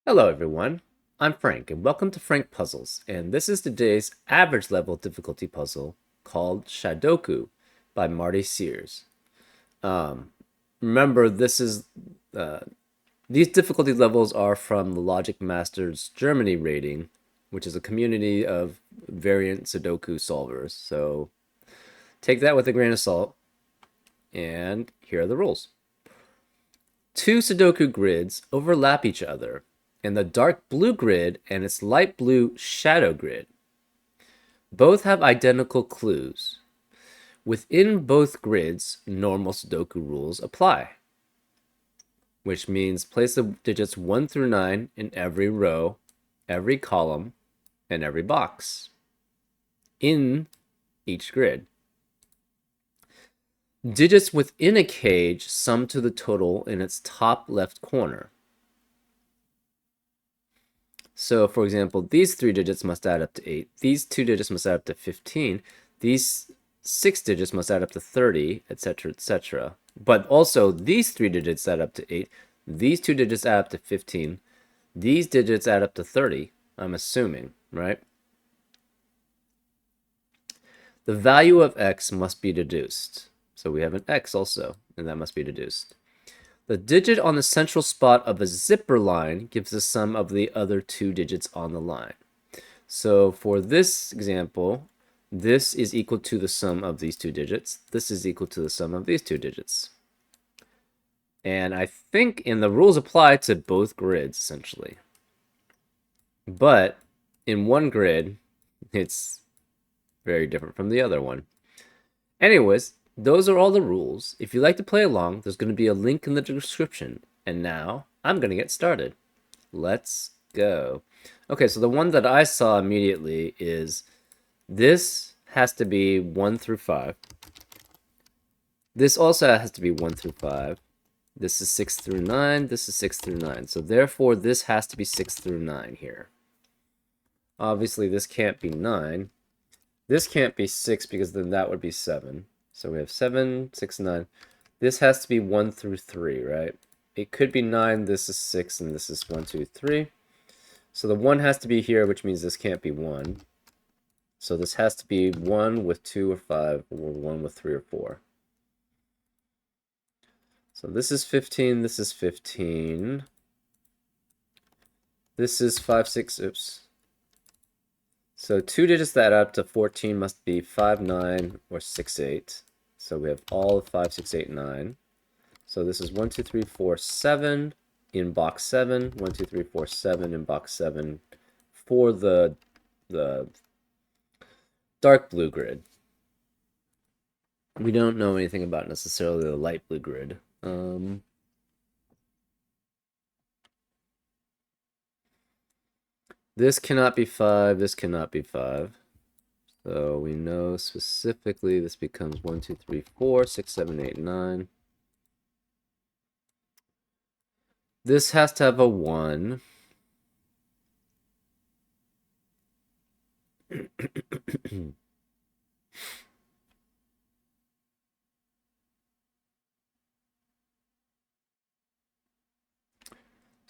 Hello everyone, I'm Frank and welcome to Frank Puzzles, and this is today's average level difficulty puzzle called SHADOWKU by Marty Sears. Remember, uh, these difficulty levels are from the Logic Masters Germany rating, which is a community of variant Sudoku solvers. So take that with a grain of salt, and here are the rules. Two Sudoku grids overlap each other in the dark blue grid and its light blue shadow grid. Both have identical clues. Within both grids, normal Sudoku rules apply, which means place the digits 1 through 9 in every row, every column, and every box in each grid. Digits within a cage sum to the total in its top left corner. So, for example, these 3 digits must add up to 8. These 2 digits must add up to 15. These 6 digits must add up to 30, etc., etc. But also, these 3 digits add up to 8. These 2 digits add up to 15. These digits add up to 30, I'm assuming, right? The value of x must be deduced. So we have an x also, and that must be deduced. The digit on the central spot of a zipper line gives the sum of the other 2 digits on the line. So for this example, this is equal to the sum of these 2 digits. This is equal to the sum of these 2 digits. And I think the rules apply to both grids, essentially. But in one grid, it's very different from the other one. Anyways, those are all the rules. If you'd like to play along, there's going to be a link in the description. And now, I'm going to get started. Let's go. Okay, so the one that I saw immediately is this has to be 1 through 5. This also has to be 1 through 5. This is 6 through 9. This is 6 through 9. So therefore, this has to be 6 through 9 here. Obviously, this can't be 9. This can't be 6 because then that would be 7. So we have 7, 6, 9. This has to be 1 through 3, right? It could be 9, this is 6, and this is 1, 2, 3. So the 1 has to be here, which means this can't be 1. So this has to be 1 with 2 or 5, or 1 with 3 or 4. So this is 15, this is 15. This is 5, 6, oops. So 2 digits that add up to 14 must be 5, 9, or 6, 8. So we have all of 5, 6, 8, 9. So this is 1, 2, 3, 4, 7 in box 7. 1, 2, 3, 4, 7 in box 7 for the dark blue grid. We don't know anything about necessarily the light blue grid. This cannot be 5, this cannot be 5. So we know specifically this becomes 1, 2, 3, 4, 6, 7, 8, 9. This has to have a 1.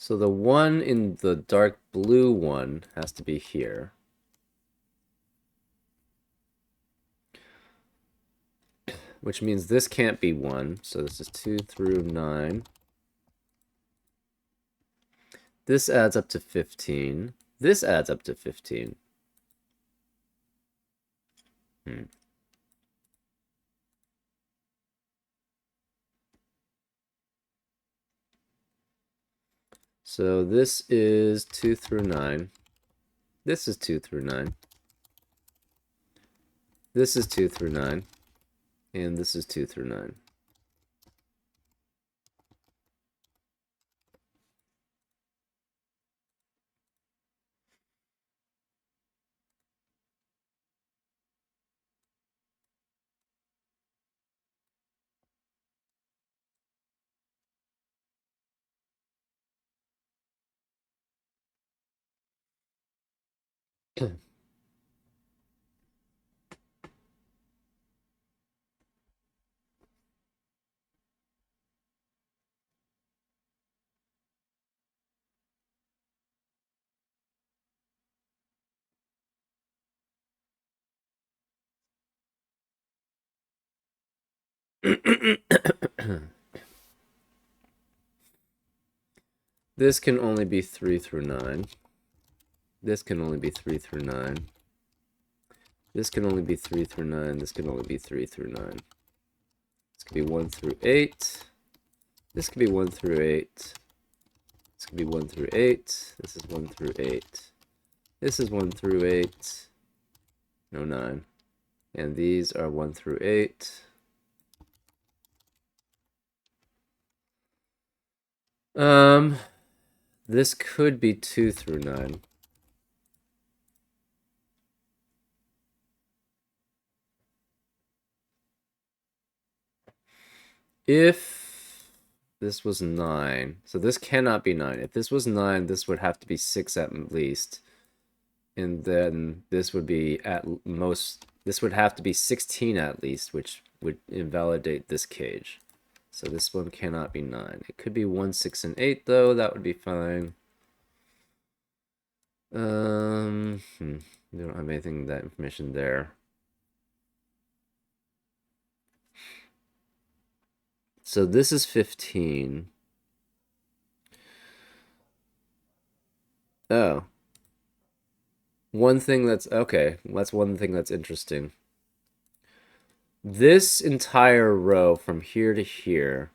So the 1 in the dark blue one has to be here. Which means this can't be 1. So this is 2 through 9. This adds up to 15. This adds up to 15. So this is 2 through 9. This is 2 through 9. This is 2 through 9. And this is 2 through 9. This can only be 3 through 9. This can only be 3 through 9. This can only be 3 through 9. This can only be 3 through 9. This could be 1 through 8. This could be 1 through 8. This could be 1 through 8. This is 1 through 8. This is 1 through 8. No, 9. And these are 1 through 8. This could be 2 through 9. If this was 9, so this cannot be 9. If this was 9, this would have to be 6 at least. And then this would be at most, this would have to be 16 at least, which would invalidate this cage. So this one cannot be 9. It could be 1, 6, and 8, though. That would be fine. We don't have anything, that information there. So this is 15. Oh. One thing that's, okay, that's one thing that's interesting. This entire row from here to here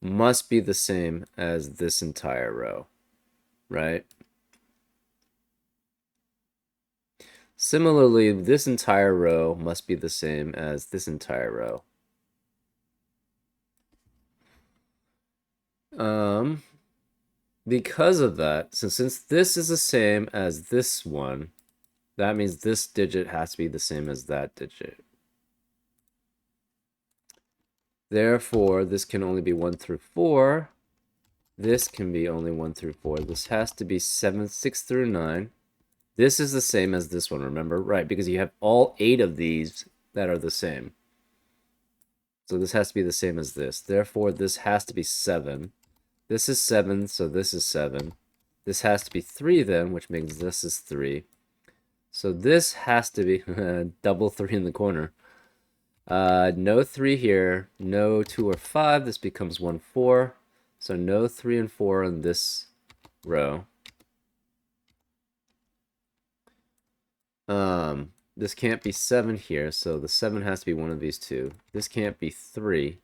must be the same as this entire row, right? Similarly, this entire row must be the same as this entire row. Because of that, so since this is the same as this one, that means this digit has to be the same as that digit. Therefore, this can only be 1 through 4. This can be only 1 through 4. This has to be 7, 6 through 9. This is the same as this one, remember? Right, because you have all 8 of these that are the same. So this has to be the same as this. Therefore, this has to be 7. This is 7, so this is 7. This has to be 3 then, which means this is 3. So this has to be double 3 in the corner. No 3 here, no 2 or 5. This becomes 1, 4. So no 3 and 4 in this row. This can't be 7 here, so the 7 has to be one of these two. This can't be 3.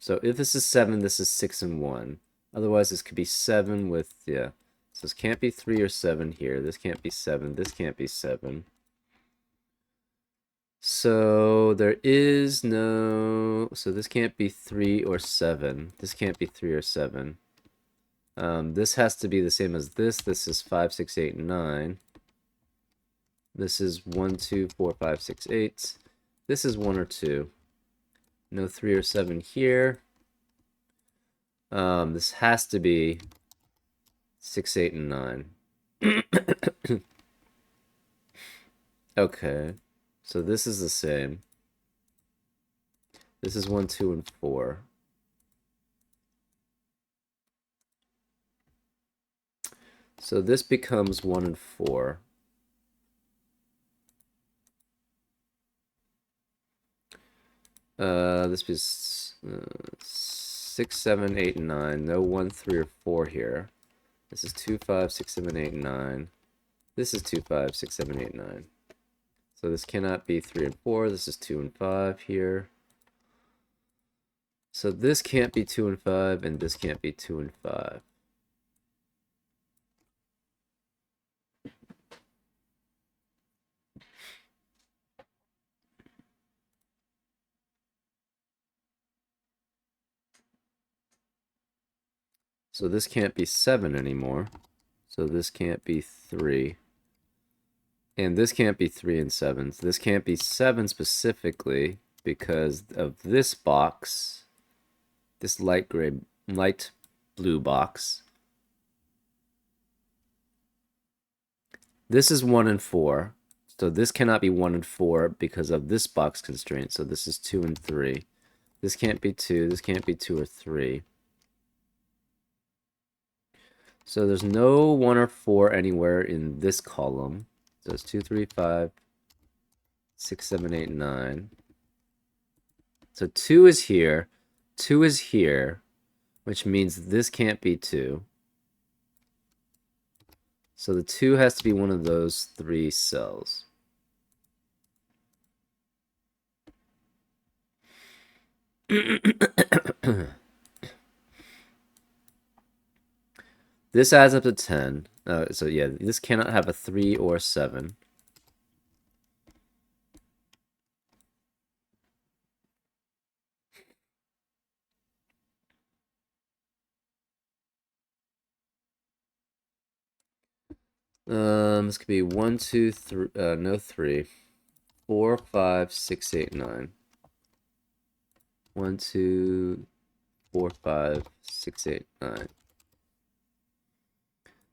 So if this is 7, this is 6 and 1. Otherwise, this could be 7 with, yeah. So this can't be 3 or 7 here. This can't be 7. This can't be 7. So there is no, so this can't be 3 or 7. This can't be 3 or 7. This has to be the same as this. This is 5, 6, 8, 9. This is 1, 2, 4, 5, 6, 8. This is 1 or 2. No 3 or 7 here. This has to be 6, 8, and 9. Okay. So this is the same. This is 1, 2, and 4. So this becomes 1 and 4. This is 6, 7, 8, and 9. No 1, 3, or 4 here. This is 2, 5, 6, 7, 8, and 9. This is 2, 5, 6, 7, 8, 9. So this cannot be 3 and 4. This is 2 and 5 here. So this can't be 2 and 5, and this can't be 2 and 5. So this can't be 7 anymore. So this can't be 3. And this can't be 3 and 7. So this can't be 7 specifically because of this box. This light blue box. This is 1 and 4. So this cannot be 1 and 4 because of this box constraint. So this is 2 and 3. This can't be 2. This can't be 2 or 3. So there's no 1 or 4 anywhere in this column. So it's 2, 3, 5, 6, 7, 8, 9. So 2 is here, 2 is here, which means this can't be 2. So the 2 has to be one of those 3 cells. This adds up to 10. So yeah, this cannot have a 3 or a 7. This could be 1, 2, 3, no 3. 4, 5, 6, 8, 9. 1, 2, 4, 5, 6, 8, 9.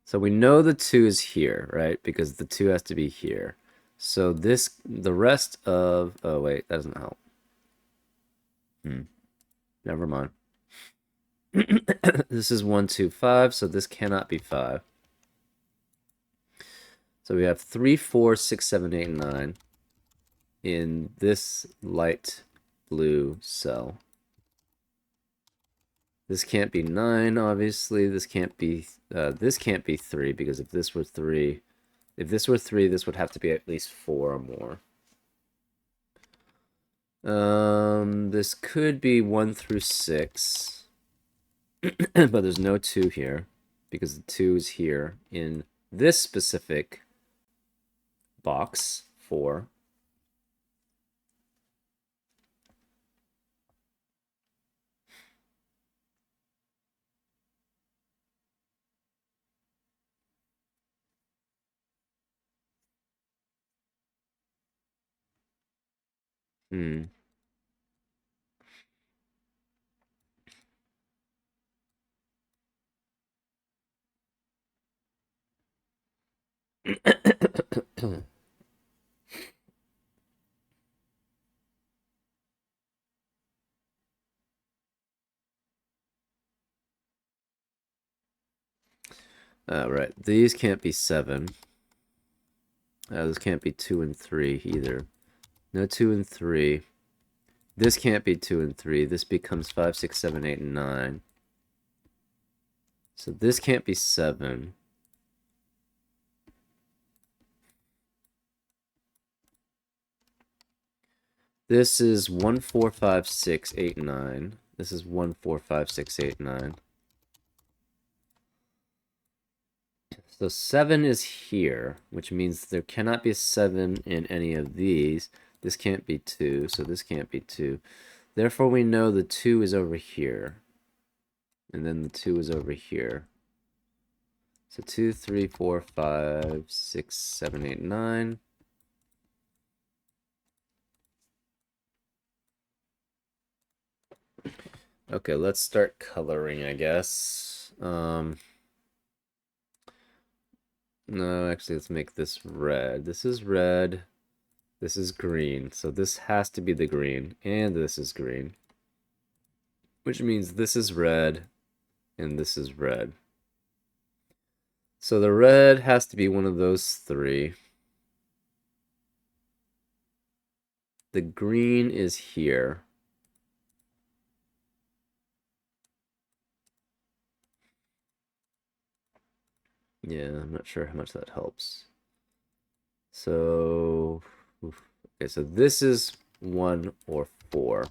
So we know the 2 is here, right? Because the 2 has to be here. So this, the rest of, oh wait, that doesn't help. Never mind. This is 1, 2, 5, so this cannot be 5. So we have 3, 4, 6, 7, 8, 9 in this light blue cell. This can't be 9, obviously. This can't be 3, because if this were 3, this would have to be at least 4 or more. This could be 1 through 6, but there's no 2 here, because the 2 is here in this specific box, 4. Right. These can't be 7. This can't be 2 and 3 either. No 2 and 3. This can't be 2 and 3. This becomes 5, 6, 7, 8, and 9. So this can't be 7. This is 1, 4, 5, 6, 8, 9. This is 1, 4, 5, 6, 8, 9. So 7 is here, which means there cannot be a 7 in any of these. This can't be 2, so this can't be 2. Therefore, we know the 2 is over here. And then the 2 is over here. So 2, 3, 4, 5, 6, 7, 8, 9. Okay, let's start coloring, I guess. No, actually, let's make this red. This is red. This is green. So this has to be the green. And this is green. Which means this is red. And this is red. So the red has to be one of those 3. The green is here. Yeah, I'm not sure how much that helps. So, okay, so this is 1 or 4.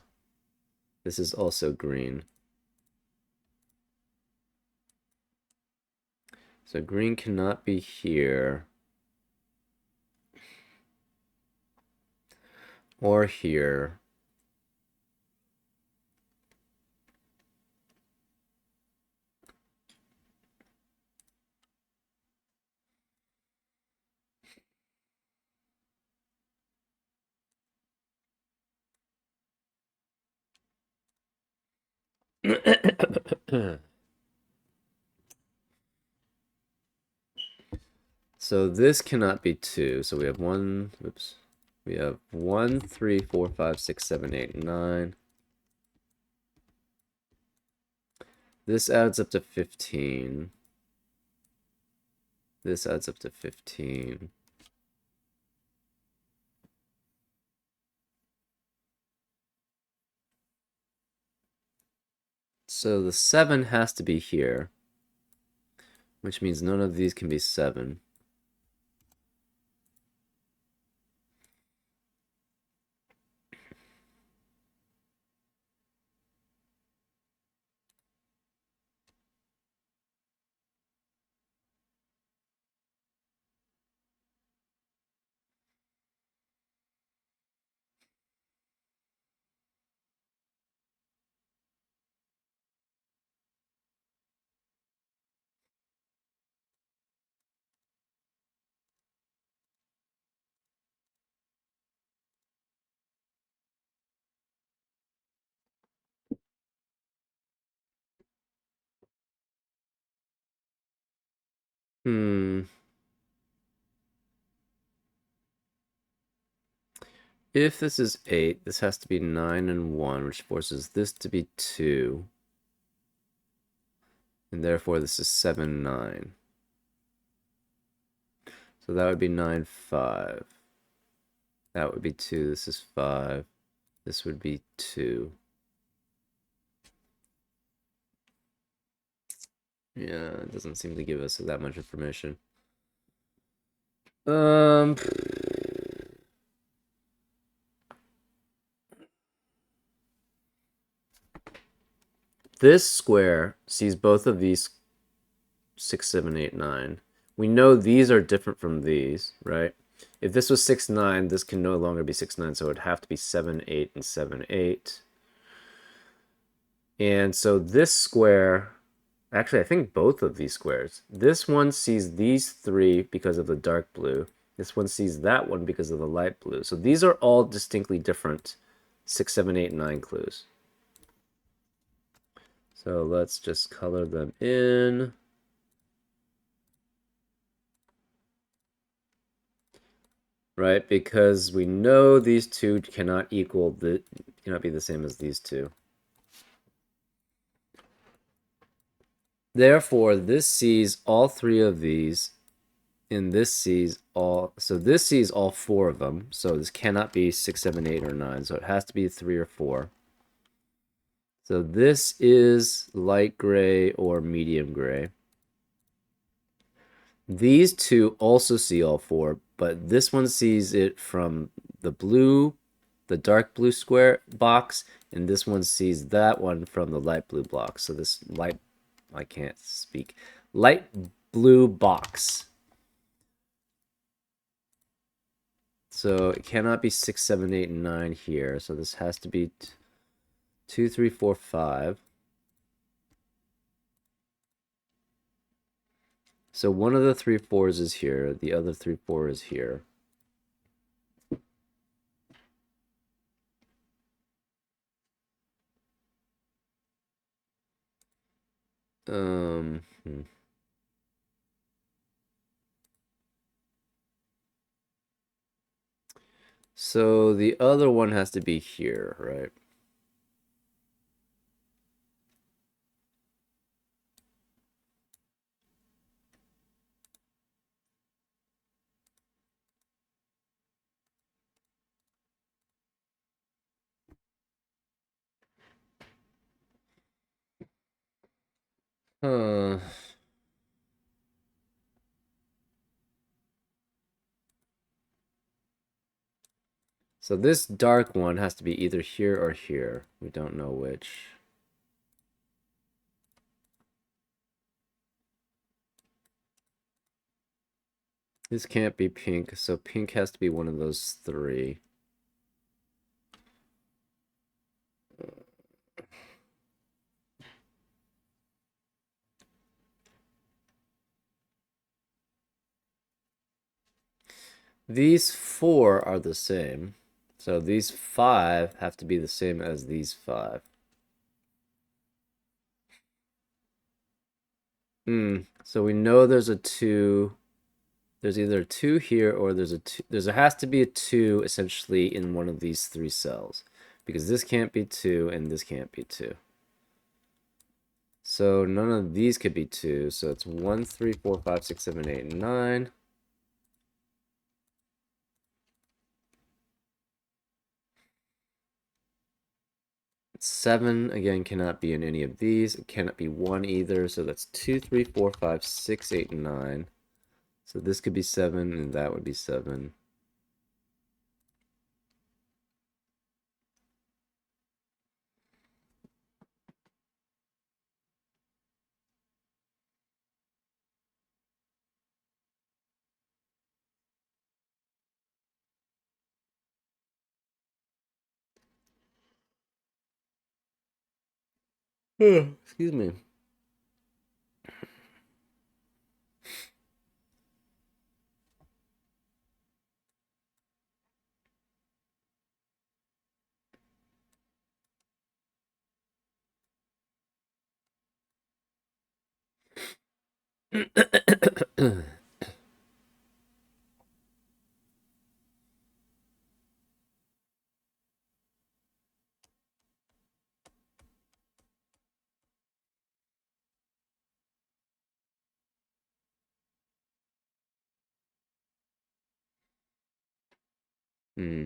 This is also green. So green cannot be here. Or here. So this cannot be 2. So we have 1, oops. We have 1, 3, 4, 5, 6, 7, 8, 9. This adds up to 15. This adds up to 15. So the 7 has to be here, which means none of these can be 7. If this is 8, this has to be 9 and 1, which forces this to be 2. And therefore this is 7, 9. So that would be 9, 5. That would be 2. This is 5. This would be 2. Yeah, it doesn't seem to give us that much information. This square sees both of these 6, 7, 8, 9. We know these are different from these, right? If this was 6, 9, this can no longer be 6, 9, so it would have to be 7, 8, and 7, 8. And so this square, actually, I think both of these squares. This one sees these 3 because of the dark blue. This one sees that one because of the light blue. So these are all distinctly different 6, 7, 8, 9 clues. So let's just color them in. Right, because we know these two cannot be the same as these two. Therefore, this sees all 3 of these, and this sees all, so this sees all 4 of them, so this cannot be 6, 7, 8, or 9, so it has to be 3 or 4. So this is light gray or medium gray. These two also see all 4, but this one sees it from the blue, the dark blue square box, and this one sees that one from the light blue box. So this I can't speak, light blue box. So it cannot be 6, 7, 8, and 9 here. So this has to be 2, 3, 4, 5. So one of the 3 4s is here. The other 3 4 is here. Hmm. So the other one has to be here, right? Huh. So this dark one has to be either here or here. We don't know which. This can't be pink, so pink has to be one of those 3. These 4 are the same. So these 5 have to be the same as these 5. So we know there's a 2. There's either a 2 here or there's a 2. There has to be a 2 essentially in one of these 3 cells. Because this can't be 2 and this can't be 2. So none of these could be 2. So it's 1, 3, 4, 5, 6, 7, 8, and 9. 7, again, cannot be in any of these. It cannot be 1 either, so that's 2, 3, 4, 5, 6, 8, and 9. So this could be 7, and that would be 7. Excuse me. Hmm.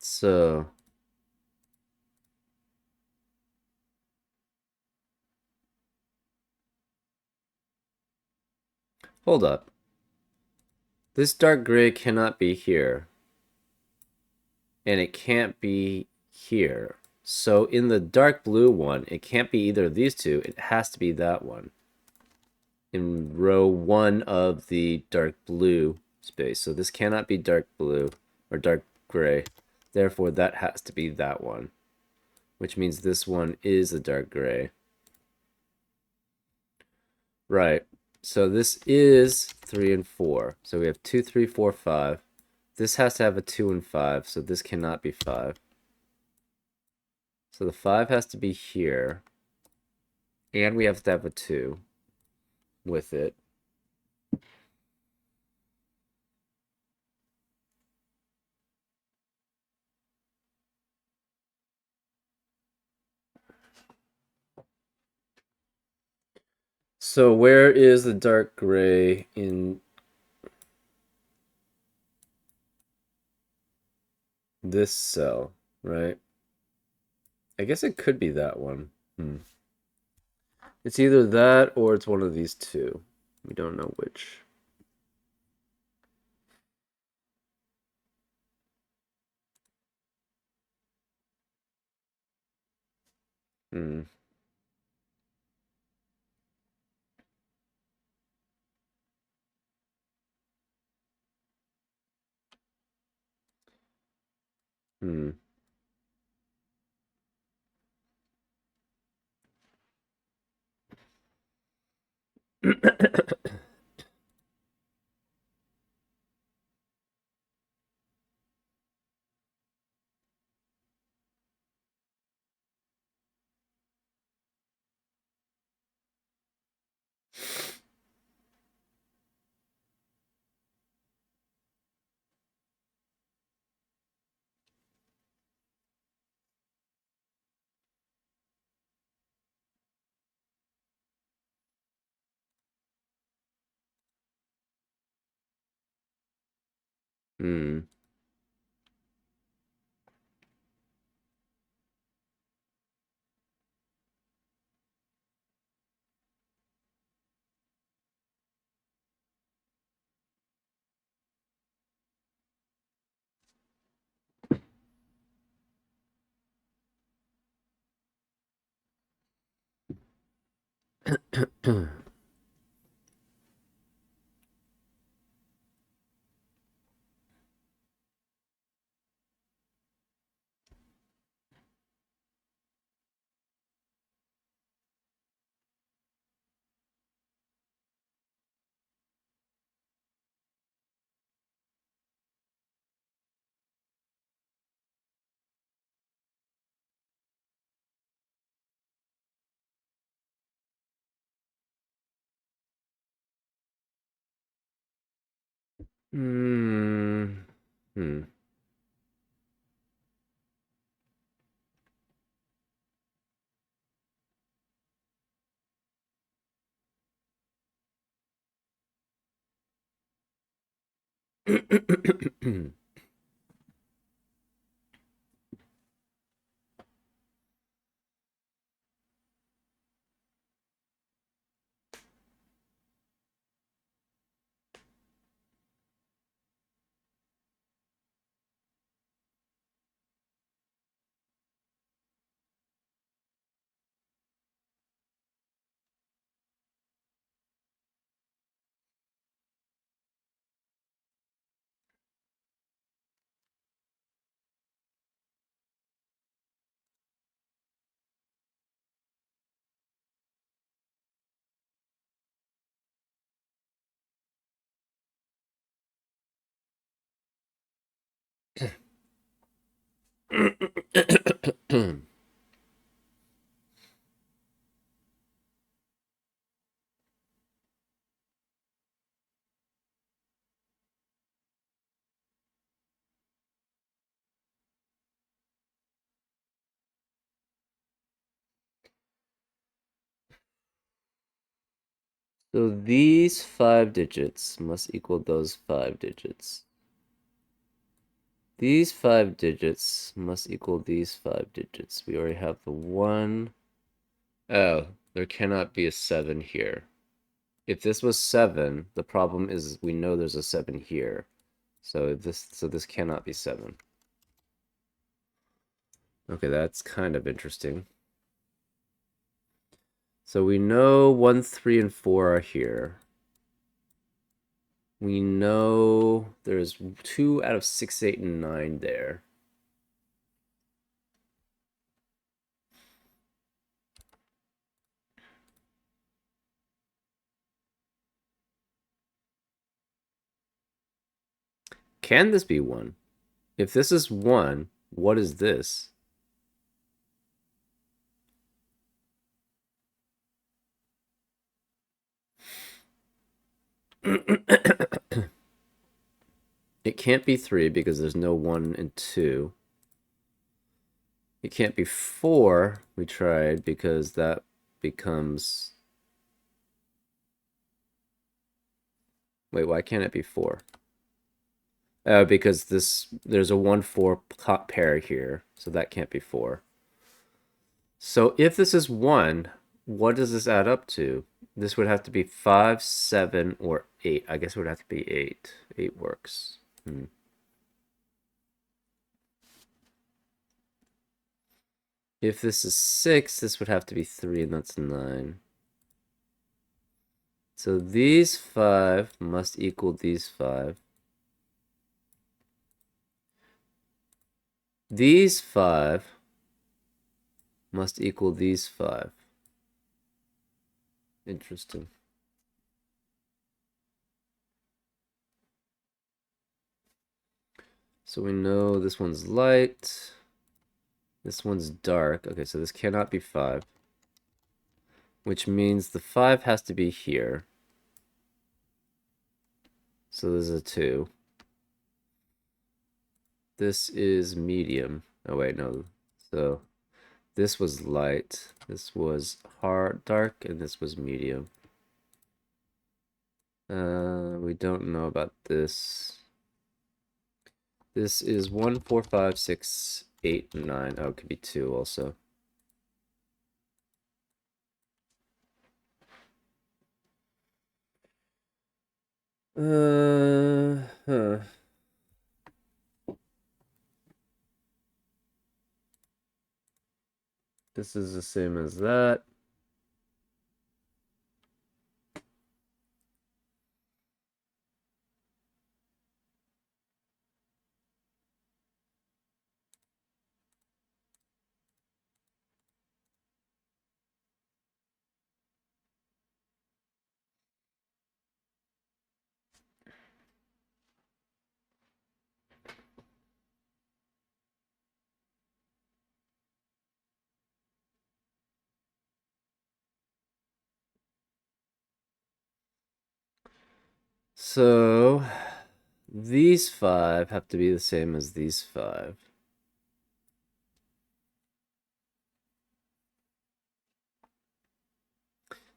So, hold up. This dark gray cannot be here. And it can't be here. So in the dark blue one, it can't be either of these two. It has to be that one. In row 1 of the dark blue space. So this cannot be dark blue or dark gray. Therefore, that has to be that one. Which means this one is the dark gray. Right. So this is 3 and 4. So we have 2, 3, 4, 5. This has to have a 2 and 5. So this cannot be 5. So the 5 has to be here. And we have to have a 2 with it. So where is the dark gray in this cell, right? I guess it could be that one. It's either that or it's one of these two. We don't know which. Hmm. Hmm. Hmm. Hmm. Hmm. So these 5 digits must equal those 5 digits. These 5 digits must equal these 5 digits. We already have the 1. Oh, there cannot be a 7 here. If this was 7, the problem is we know there's a 7 here. So this cannot be 7. Okay, that's kind of interesting. So we know 1, 3, and 4 are here. We know there's 2 out of 6, 8, and 9 there. Can this be 1? If this is 1, what is this? It can't be 3 because there's no 1 and 2. It can't be 4, we tried, because that becomes... Wait, why can't it be 4? Because there's a 1-4 pair here, so that can't be 4. So if this is 1, what does this add up to? This would have to be 5, 7, or 8. I guess it would have to be 8. 8 works. If this is 6, this would have to be 3, and that's 9. So these 5 must equal these 5. These 5 must equal these 5. Interesting. So we know this one's light. This one's dark. Okay, so this cannot be 5. Which means the 5 has to be here. So this is a 2. This is medium. Oh, wait, no. So this was light. This was dark, and this was medium. We don't know about this. This is 1, 4, 5, 6, 8, 9. Oh, it could be 2 also. Huh. This is the same as that. So these 5 have to be the same as these 5.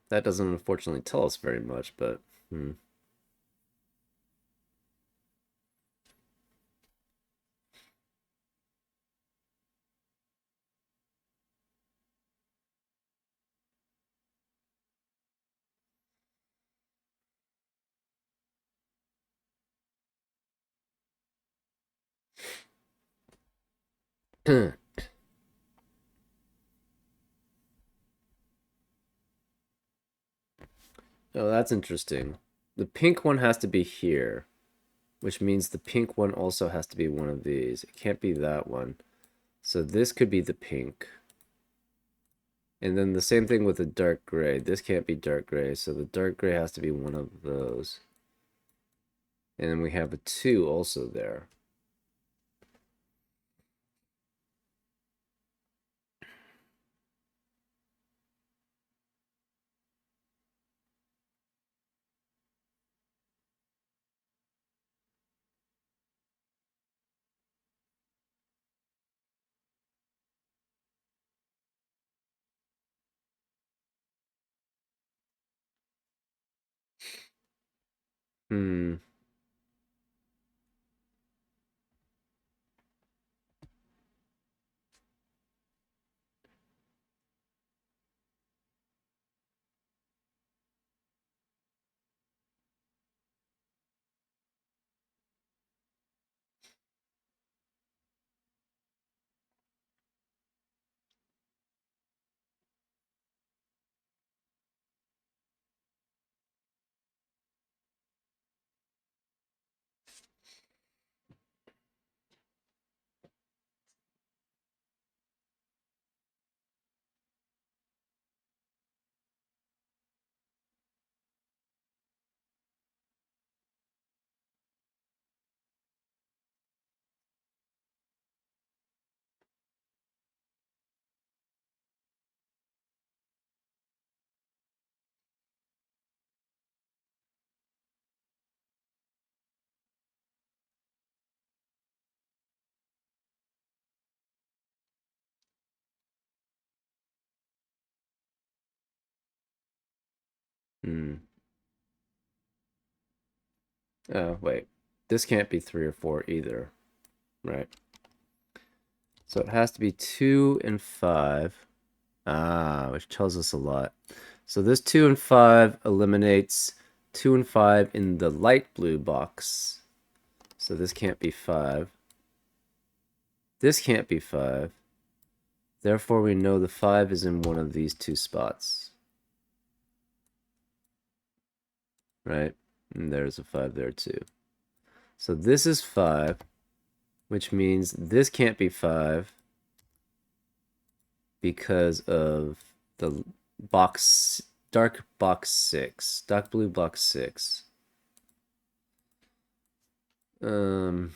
That doesn't unfortunately tell us very much, but Oh, that's interesting. The pink one has to be here, which means the pink one also has to be one of these. It can't be that one. So this could be the pink. And then the same thing with the dark gray. This can't be dark gray, so the dark gray has to be one of those. And then we have a 2 also there. Hmm. Hmm. Oh, wait. This can't be 3 or 4 either. Right. So it has to be 2 and 5. Ah, which tells us a lot. So this 2 and 5 eliminates 2 and 5 in the light blue box. So this can't be 5. This can't be 5. Therefore, we know the 5 is in one of these 2 spots. Right? And there's a 5 there too. So this is 5, which means this can't be 5 because of the box, dark box 6, dark blue box 6. Um,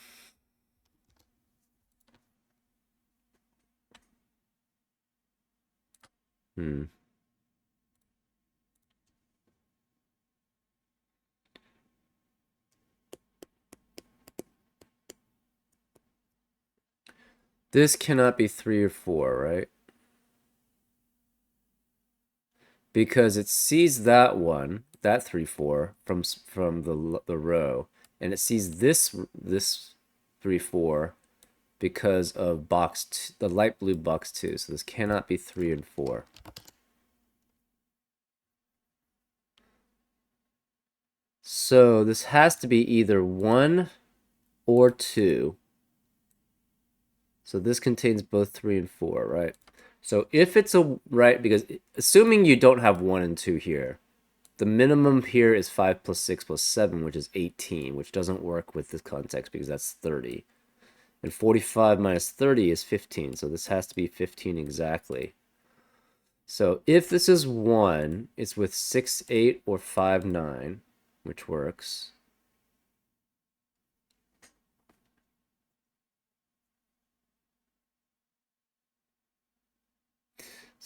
hmm. This cannot be 3 or 4, right? Because it sees that one, that 3, 4 from the row, and it sees this 3, 4 because of the light blue box 2. So this cannot be 3 and 4. So this has to be either 1 or 2. So this contains both 3 and 4, right? So if it's a right, because assuming you don't have 1 and 2 here, the minimum here is 5 plus 6 plus 7, which is 18, which doesn't work with this context because that's 30. And 45 minus 30 is 15, so this has to be 15 exactly. So if this is 1, it's with 6, 8, or 5, 9, which works.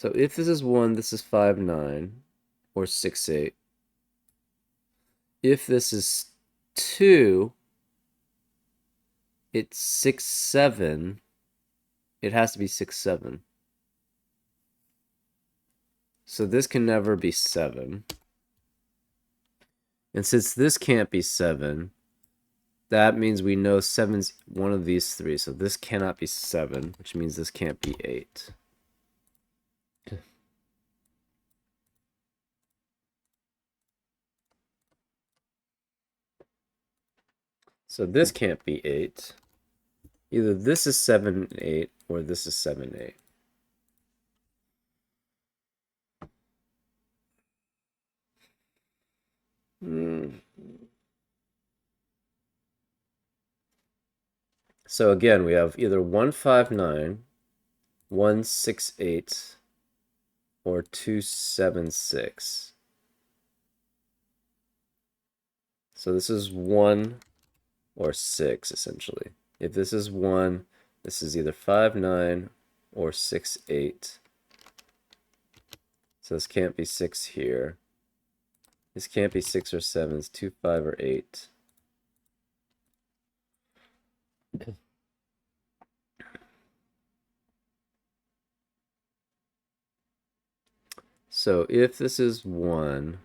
So if this is 1, this is 5, 9, or 6, 8. If this is 2, it's 6, 7. It has to be 6, 7. So this can never be 7. And since this can't be 7, that means we know 7's one of these 3. So this cannot be 7, which means this can't be 8. So this can't be 8. Either this is 7 and 8, or this is 7, 8. So again, we have either 159, 168, or 276. So this is 1 or 6, essentially. If this is 1, this is either 5, 9, or 6, 8. So this can't be 6 here. This can't be 6 or 7. It's 2, 5, or 8. So if this is 1,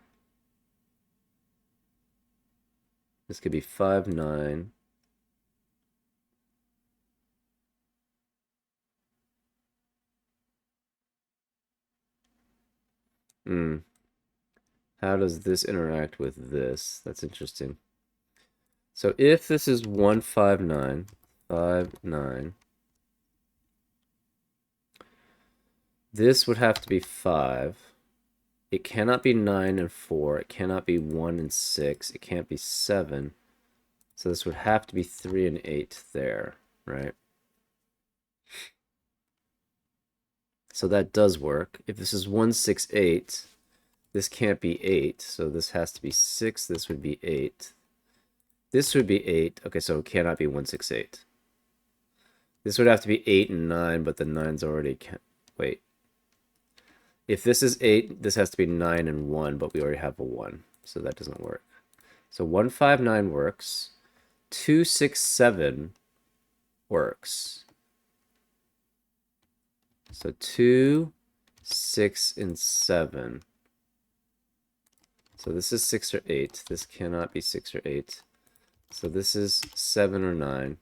this could be 5, 9. How does this interact with this? That's interesting. So if this is 1, 5, 9, 5, 9, this would have to be 5. It cannot be 9 and 4. It cannot be 1 and 6. It can't be 7. So this would have to be 3 and 8 there, right? So that does work. If this is 1, 6, 8, this can't be 8. So this has to be 6. This would be 8. This would be 8. Okay, so it cannot be 1, 6, 8. This would have to be 8 and 9, but the 9's already... Wait. If this is 8, this has to be 9 and 1, but we already have a 1. So that doesn't work. So 1, 5, 9 works. 2, 6, 7 works. So 2, 6, and 7. So this is 6 or 8. This cannot be 6 or 8. So this is 7 or 9.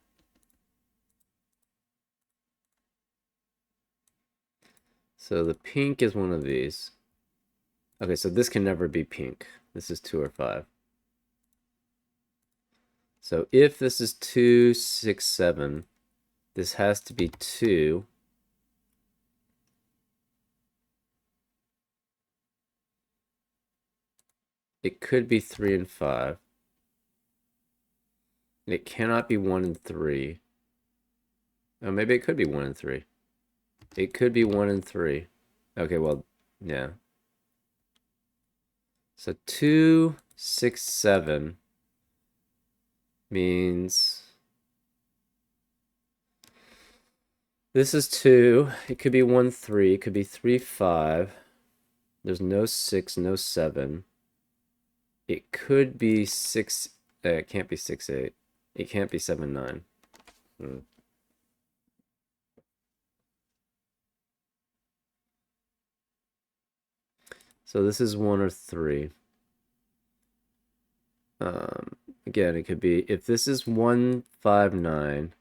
So the pink is one of these. Okay, so this can never be pink. This is 2 or 5. So if this is 2, 6, 7, this has to be 2. It could be 3 and 5. It cannot be 1 and 3. Oh, maybe it could be 1 and 3. It could be 1 and 3. Okay, well, yeah. So 2, 6, 7 means this is 2. It could be 1, 3. It could be 3, 5. There's no 6, no 7. It could be 6. It can't be 6, 8. It can't be 7, 9. So this is 1 or 3. Again, it could be, if this is 1, 5, 9,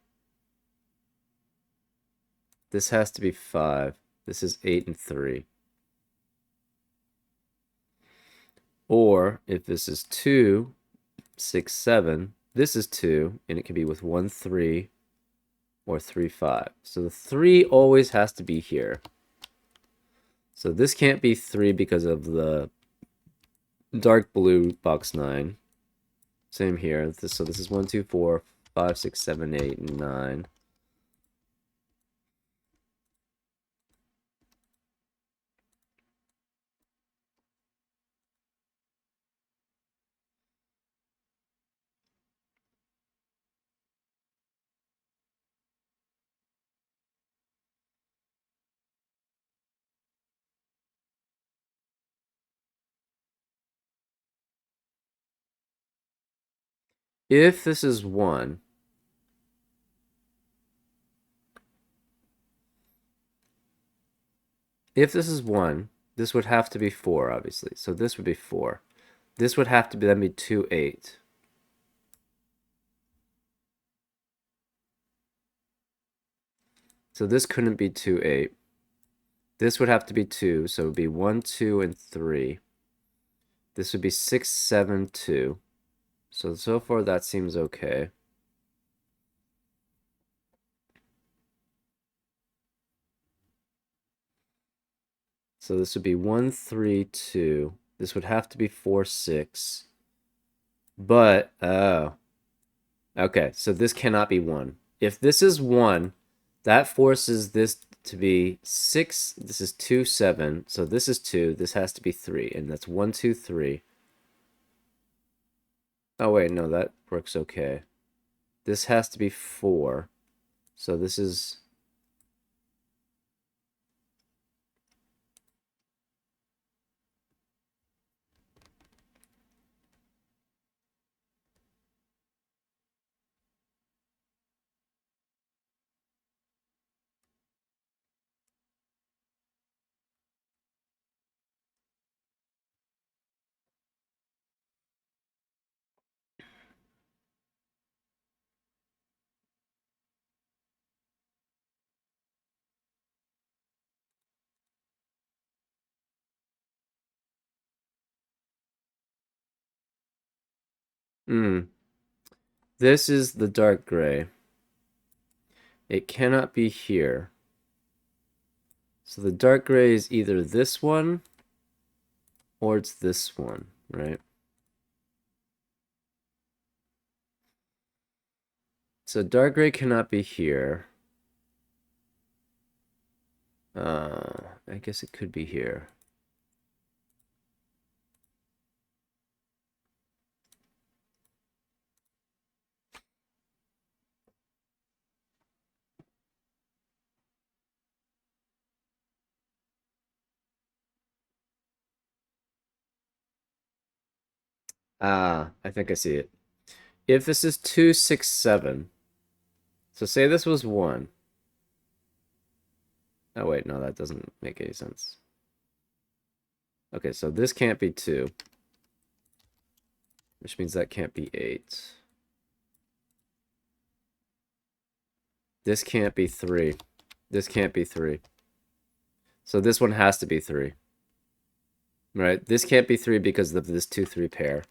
this has to be 5. This is 8 and 3. Or if this is 2, 6, 7, this is 2, and it can be with 1, 3, or 3, 5. So the 3 always has to be here. So this can't be 3 because of the dark blue box 9. Same here. So this is 1, 2, 4, 5, 6, 7, 8, and 9. If this is 1, this would have to be 4, obviously. So this would be 4. This would have to be, then be 2, 8. So this couldn't be 2, 8. This would have to be 2, so it would be 1, 2, and 3. This would be 6, 7, 2. So far that seems okay. So this would be 1, 3, 2. This would have to be 4, 6. But, oh. Okay, so this cannot be 1. If this is 1, that forces this to be 6. This is 2, 7. So this is 2. This has to be 3. And that's 1, 2, 3. Oh, wait, no, that works okay. This has to be 4. So this is... This is the dark gray. It cannot be here. So the dark gray is either this one or it's this one, right? So dark gray cannot be here. I guess it could be here. I think I see it. If this is 2, 6, 7, so say this was 1. Oh, wait, no, that doesn't make any sense. Okay, so this can't be 2, which means that can't be 8. This can't be 3. This can't be 3. So this one has to be 3. Right? This can't be 3 because of this 2, 3 pair.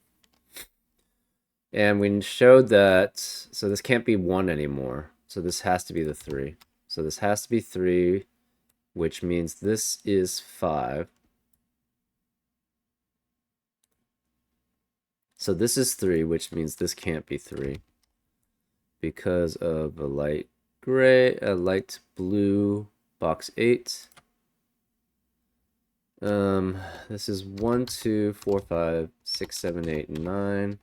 And we showed that, so this can't be 1 anymore. So this has to be the 3. So this has to be 3, which means this is 5. So this is 3, which means this can't be 3. Because of a light gray, a light blue box 8. This is 1, 2, 4, 5, 6, 7, 8, 9.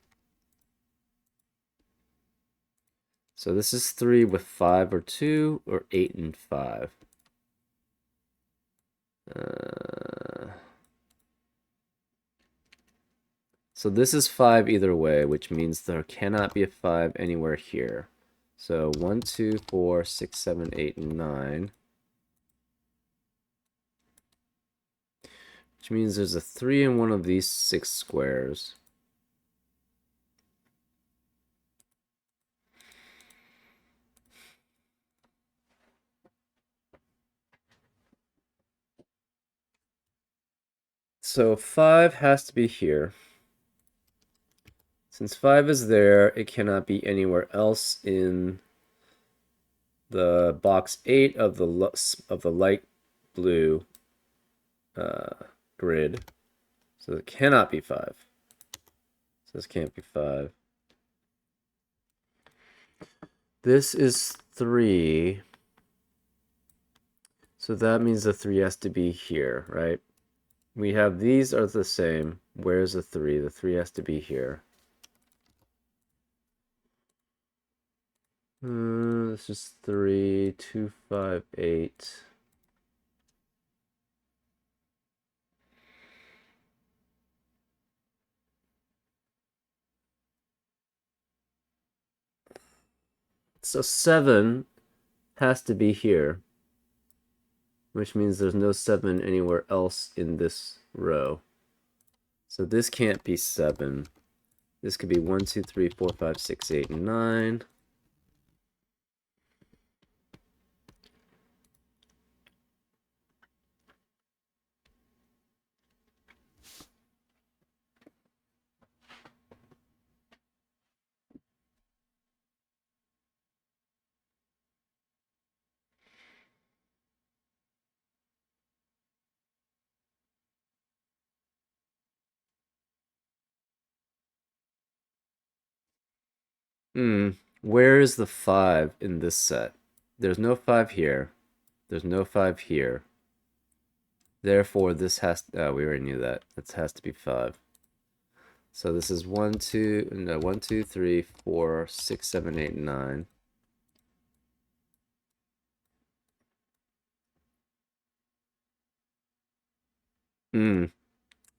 So this is 3 with 5 or 2, or 8 and 5. So this is 5 either way, which means there cannot be a 5 anywhere here. So 1, 2, 4, 6, 7, 8, 9. Which means there's a 3 in one of these 6 squares. So 5 has to be here. Since 5 is there, it cannot be anywhere else in the box 8 of the light blue grid. So it cannot be 5. So this can't be 5. This is 3. So that means the 3 has to be here, right? We have these are the same. Where's the 3? The 3 has to be here. This is 3, 2, 5, 8. So 7 has to be here, which means there's no 7 anywhere else in this row. So this can't be 7. This could be 1, 2, 3, 4, 5, 6, 8, 9. Where is the 5 in this set? There's no 5 here. There's no 5 here. Therefore, this has... Oh, we already knew that. This has to be 5. So this is 1, 2... No, 1, 2, 3, 4, 6, 7, 8, 9.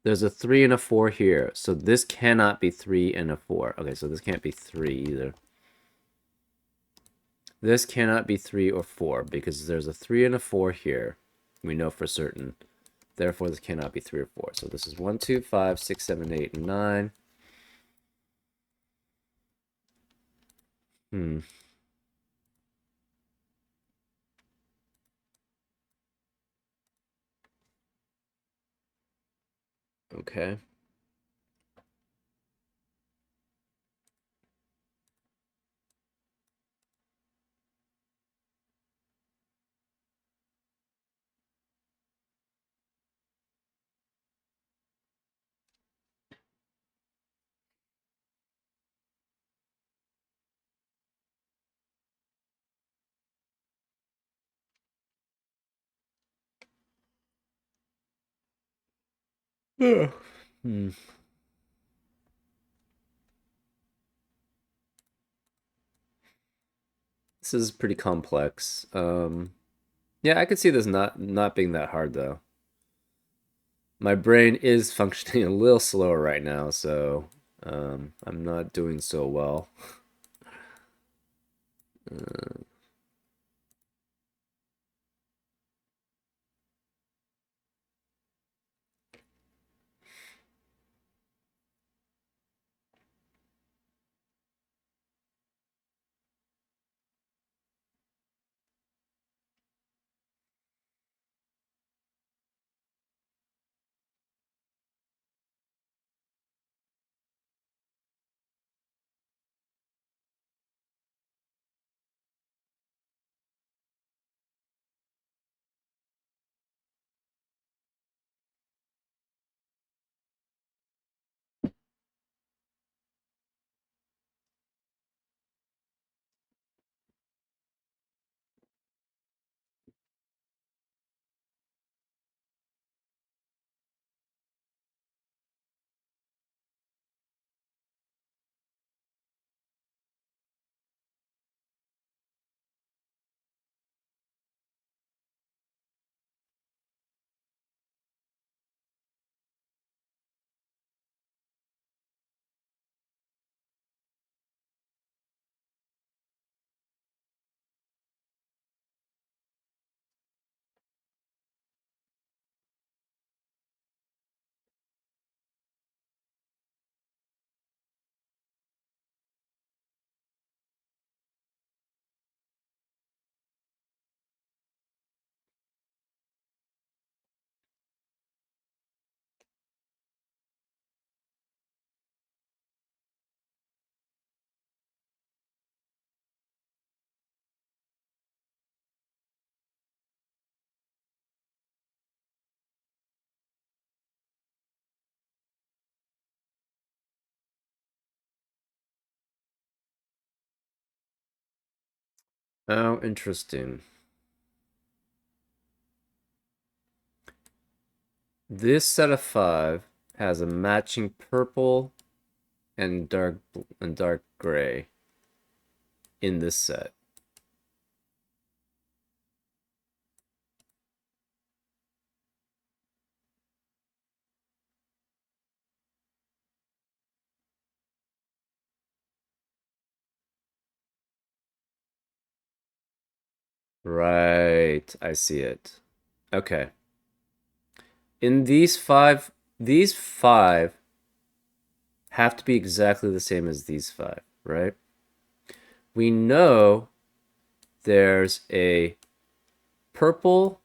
There's a 3 and a 4 here. So this cannot be 3 and a 4. Okay, so this can't be 3 either. This cannot be 3 or 4 because there's a 3 and a 4 here. We know for certain. Therefore, this cannot be 3 or 4. So this is 1, 2, 5, 6, 7, 8, and 9. Okay. Yeah. This is pretty complex. Yeah, I could see this not being that hard though. My brain is functioning a little slower right now, so I'm not doing so well. Oh, interesting. This set of 5 has a matching purple and dark gray in this set. Right, I see it. Okay. In these five have to be exactly the same as these 5, right? We know there's a purple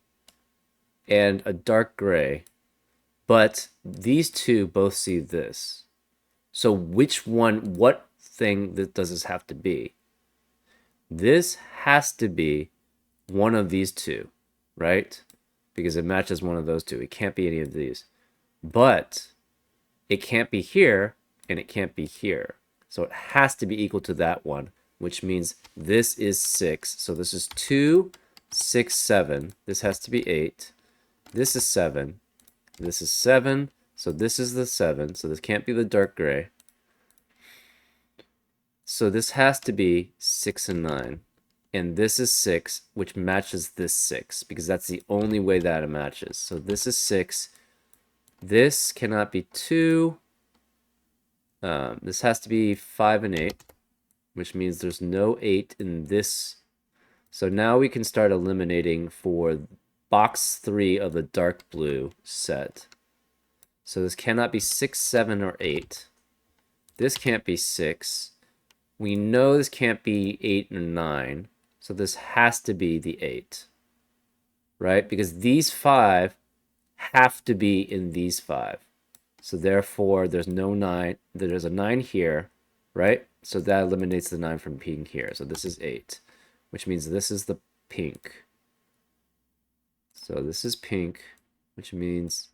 and a dark gray, but these two both see this. So which one, what thing does this have to be? This has to be one of these two, right? Because it matches one of those two. It can't be any of these. But it can't be here, and it can't be here. So it has to be equal to that one, which means this is 6. So this is 2, 6, 7. This has to be 8. This is 7. This is 7. So this is the 7. So this can't be the dark gray. So this has to be 6 and 9. And this is 6, which matches this 6, because that's the only way that it matches. So this is 6. This cannot be 2. This has to be 5 and 8, which means there's no 8 in this. So now we can start eliminating for box 3 of the dark blue set. So this cannot be 6, 7, or 8. This can't be 6. We know this can't be 8 or 9. So this has to be the 8. Right? Because these 5 have to be in these 5. So therefore, there's no 9. There's a 9 here, right? So that eliminates the 9 from being here. So this is 8, which means this is the pink. So this is pink, which means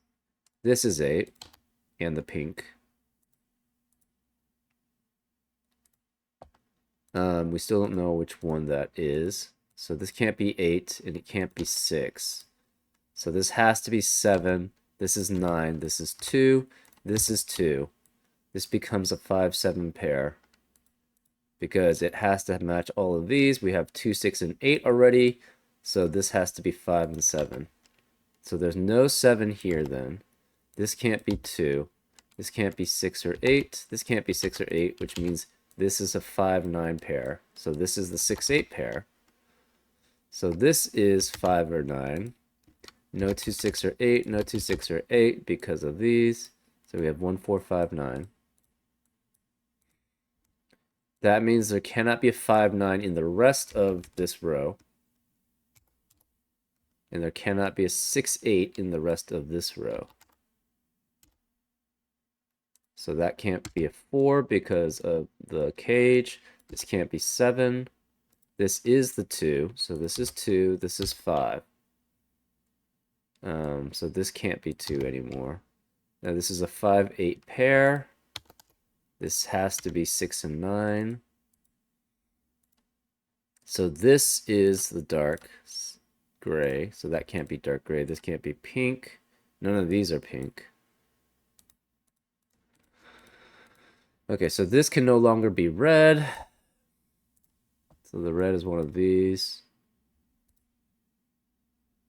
this is 8, and the pink. We still don't know which one that is. So this can't be 8, and it can't be 6. So this has to be 7. This is 9. This is 2. This is 2. This becomes a 5, 7 pair. Because it has to match all of these. We have 2, 6, and 8 already. So this has to be 5 and 7. So there's no 7 here then. This can't be 2. This can't be 6 or 8. This can't be 6 or 8, which means this is a 5, 9 pair. So this is the 6, 8 pair. So this is 5 or 9. No 2, 6, or 8. No 2, 6, or 8 because of these. So we have 1, 4, 5, 9. That means there cannot be a 5, 9 in the rest of this row. And there cannot be a 6, 8 in the rest of this row. So that can't be a 4 because of the cage. This can't be 7. This is the 2. So this is 2. This is 5. So this can't be 2 anymore. Now this is a 5, 8 pair. This has to be 6 and 9. So this is the dark gray. So that can't be dark gray. This can't be pink. None of these are pink. Okay, so this can no longer be red. So the red is one of these.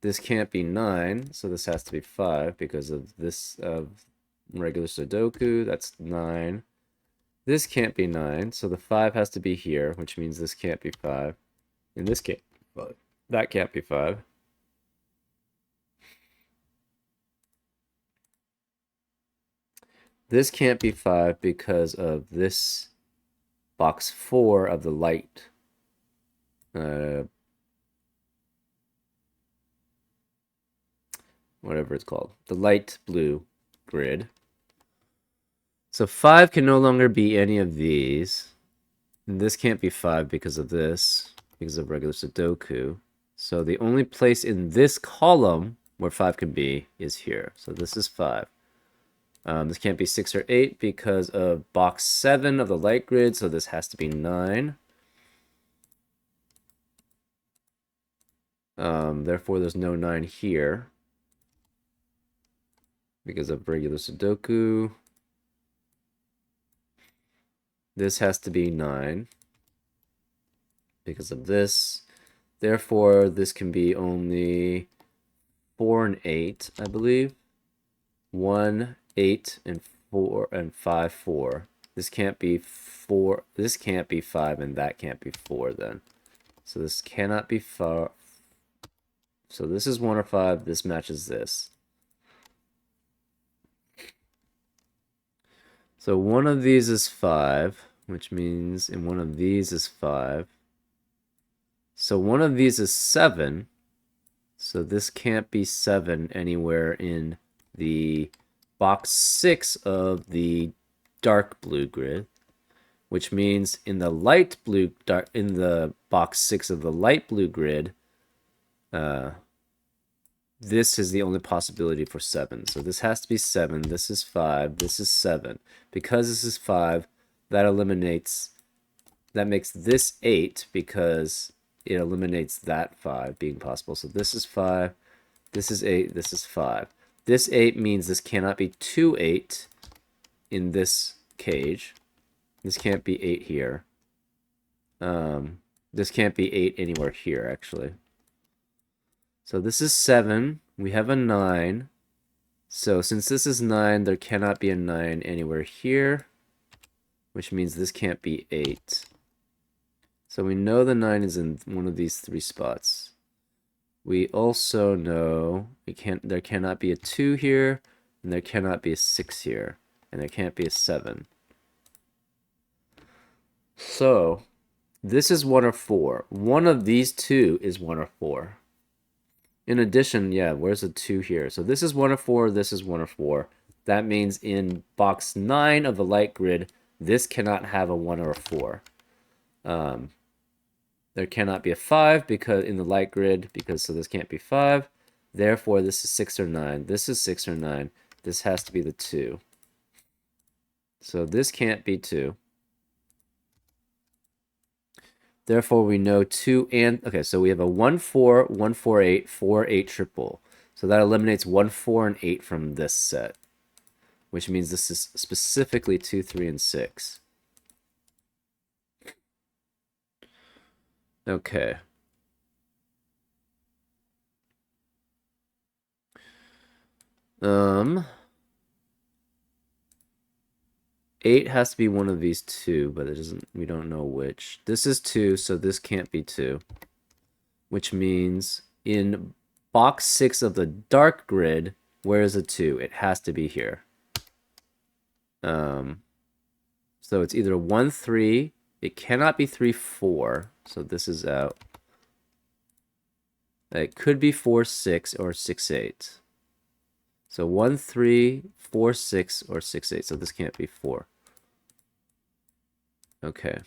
This can't be 9, so this has to be 5 because of this regular Sudoku. That's 9. This can't be 9, so the 5 has to be here, which means this can't be 5. And this can't be 5. That can't be 5. This can't be 5 because of this box 4 of the light. Whatever it's called. The light blue grid. So 5 can no longer be any of these. And this can't be 5 because of this, because of regular Sudoku. So the only place in this column where 5 can be is here. So this is 5. This can't be 6 or 8 because of box 7 of the light grid, so this has to be 9. Therefore, there's no 9 here because of regular Sudoku. This has to be 9 because of this. Therefore, this can be only 4 and 8, I believe. 1, 8, and 4, and 5, 4. This can't be 4. This can't be 5, and that can't be 4 then. So this cannot be 5. So this is 1 or 5. This matches this. So one of these is 5, which means, and one of these is 5. So one of these is 7. So this can't be 7 anywhere in the box 6 of the dark blue grid, which means in the light blue, in the box 6 of the light blue grid, this is the only possibility for 7. So this has to be 7. This is 5. This is 7. Because this is 5, that makes this 8 because it eliminates that 5 being possible. So this is 5, this is 8, this is 5. This 8 means this cannot be 2 8 in this cage. This can't be 8 here. This can't be 8 anywhere here, actually. So this is 7. We have a 9. So since this is 9, there cannot be a 9 anywhere here, which means this can't be 8. So we know the 9 is in one of these 3 spots. We also know there cannot be a 2 here, and there cannot be a 6 here, and there can't be a 7. So this is 1 or 4. One of these 2 is 1 or 4. In addition, yeah, where's the 2 here? So this is 1 or 4, this is 1 or 4. That means in box 9 of the light grid, this cannot have a 1 or a 4. There cannot be a 5 because in the light grid, so this can't be 5. Therefore, this is 6 or 9. This is 6 or 9. This has to be the 2. So this can't be 2. Therefore, we know 2 and... Okay, so we have a 1, 4, 1, 4, 8, 4, 8 triple. So that eliminates 1, 4, and 8 from this set, which means this is specifically 2, 3, and 6. Okay. Eight has to be one of these 2, but we don't know which. This is 2, so this can't be 2. Which means in box 6 of the dark grid, where is a 2? It has to be here. So it's either 1, 3. It cannot be 3, 4. So this is out. It could be 4, 6, or 6, 8. So 1, 3, 4, 6, or 6, 8. So this can't be 4. Okay.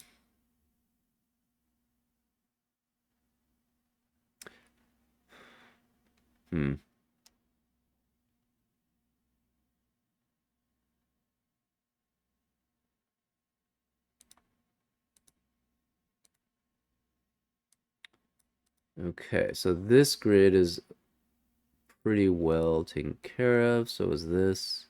Okay, so this grid is pretty well taken care of. So is this.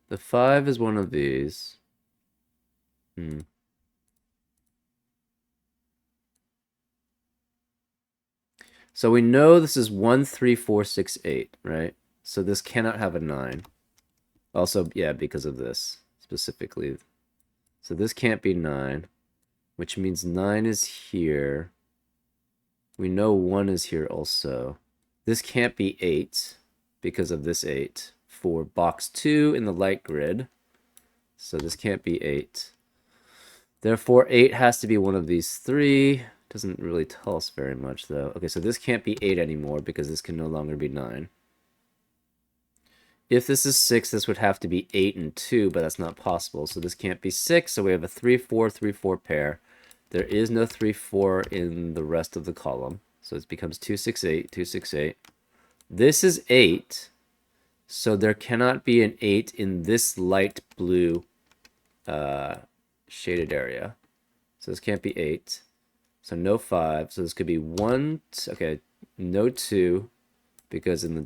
The 5 is one of these. So we know this is 1, 3, 4, 6, 8, right? So this cannot have a 9. Also, yeah, because of this specifically. So this can't be 9, which means 9 is here. We know 1 is here also. This can't be 8 because of this 8 for box 2 in the light grid. So this can't be 8. Therefore, 8 has to be one of these 3. Doesn't really tell us very much, though. Okay, so this can't be 8 anymore because this can no longer be 9. If this is 6, this would have to be 8 and 2, but that's not possible. So this can't be 6, so we have a 3, 4, 3, 4 pair. There is no 3, 4 in the rest of the column. So it becomes 2, 6, 8, 2, 6, 8. This is 8, so there cannot be an 8 in this light blue shaded area. So this can't be 8. So no 5. So this could be 1, okay, no 2, because in the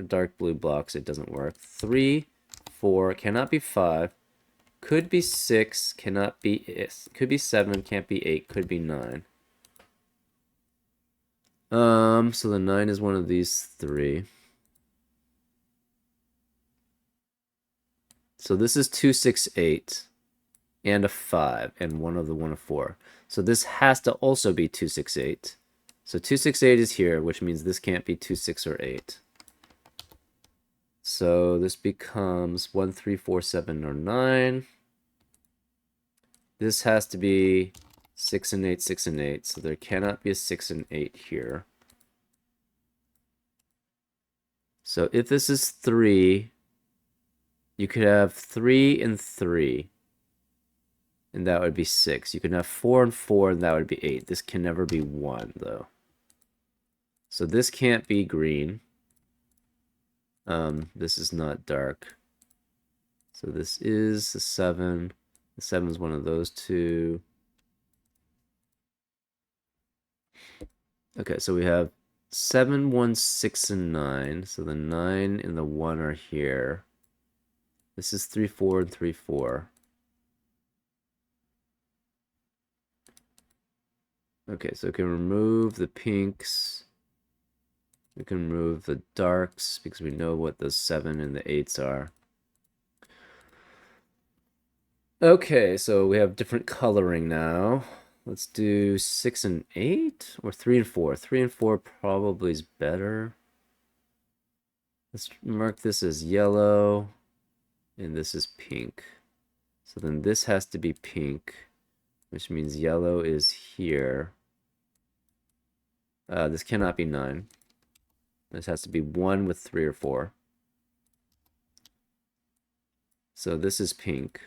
dark blue blocks it doesn't work. 3, 4, cannot be 5. Could be 6, cannot be, could be 7, can't be 8, could be 9. So the 9 is one of these 3. So this is 2, 6, 8, and a 5, and one of 4. So this has to also be 2, 6, 8. So 2, 6, 8 is here, which means this can't be 2, 6, or 8. So this becomes 1, 3, 4, 7, or 9. This has to be 6 and 8, 6 and 8. So there cannot be a 6 and 8 here. So if this is 3, you could have 3 and 3. and that would be 6. You can have 4 and 4, and that would be 8. This can never be 1, though. So this can't be green. This is not dark. So this is the 7. The 7 is one of those two. Okay, so we have 7, 1, 6, and 9. So the 9 and the 1 are here. This is 3, 4, and 3, 4. Okay, so we can remove the pinks. We can remove the darks because we know what the 7 and the 8s are. Okay, so we have different coloring now. Let's do 6 and 8 or 3 and 4. 3 and 4 probably is better. Let's mark this as yellow and this is pink. So then this has to be pink, which means yellow is here. This cannot be 9. This has to be 1 with 3 or 4. So this is pink.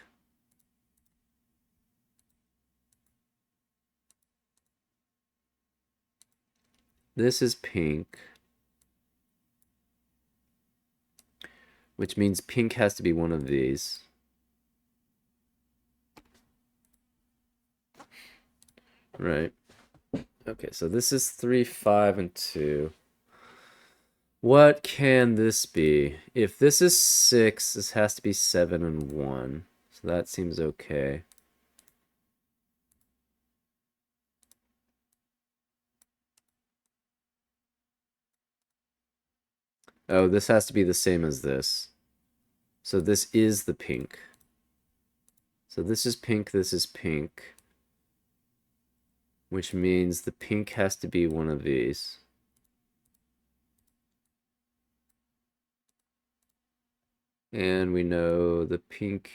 This is pink, which means pink has to be one of these. Right. Okay, so this is 3, 5, and 2. What can this be? If this is 6, this has to be 7 and 1. So that seems okay. Oh, this has to be the same as this. So this is the pink. So this is pink, this is pink. Which means the pink has to be one of these. And we know the pink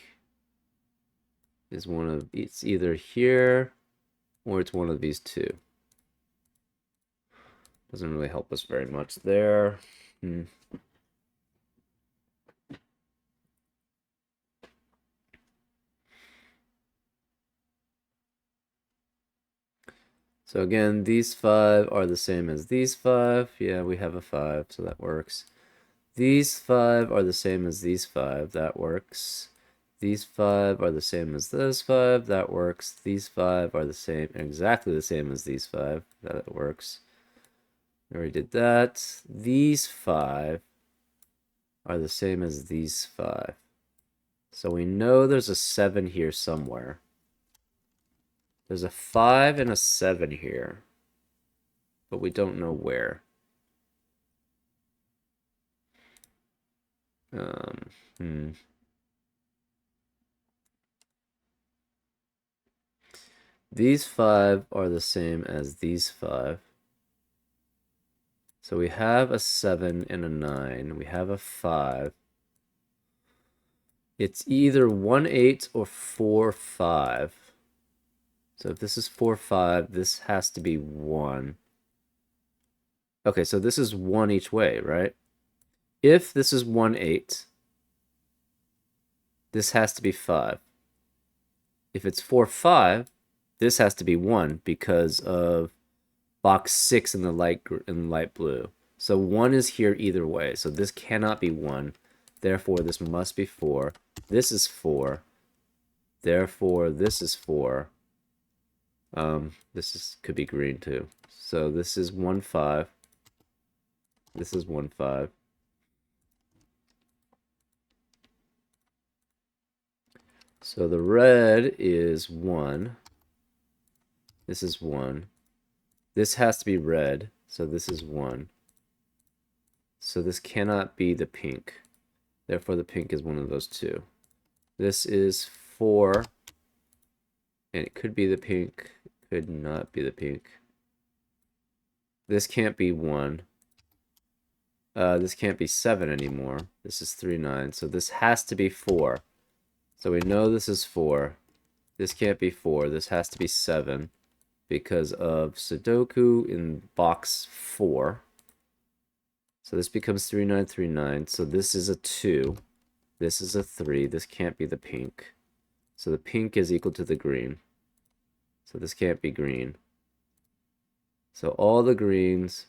is one of, it's either here or it's one of these two. Doesn't really help us very much there. So again, these 5 are the same as these 5. Yeah, we have a 5, so that works. These 5 are the same as these 5. That works. These 5 are the same as those 5. That works. These 5 are the same, exactly the same as these 5. That works. We already did that. These 5 are the same as these 5. So we know there's a 7 here somewhere. There's a 5 and a 7 here, but we don't know where. These 5 are the same as these 5. So we have a 7 and a 9. We have a 5. It's either 1, 8 or 4, 5. So if this is 4, 5, this has to be 1. Okay, so this is 1 each way, right? If this is 1, 8, this has to be 5. If it's 4, 5, this has to be 1 because of box 6 in the light blue. So 1 is here either way. So this cannot be 1. Therefore, this must be 4. This is 4. Therefore, this is 4. Could be green too. So this is 1, 5. This is 1, 5. So the red is 1. This is 1. This has to be red, so this is 1. So this cannot be the pink. Therefore, the pink is one of those two. This is 4. And it could be the pink. Could not be the pink. This can't be 1. This can't be 7 anymore. This is 3, 9. So this has to be 4. So we know this is 4. This can't be 4. This has to be 7 because of Sudoku in box 4. So this becomes 3, 9, 3, 9. So this is a 2. This is a 3. This can't be the pink. So the pink is equal to the green. So this can't be green. So all the greens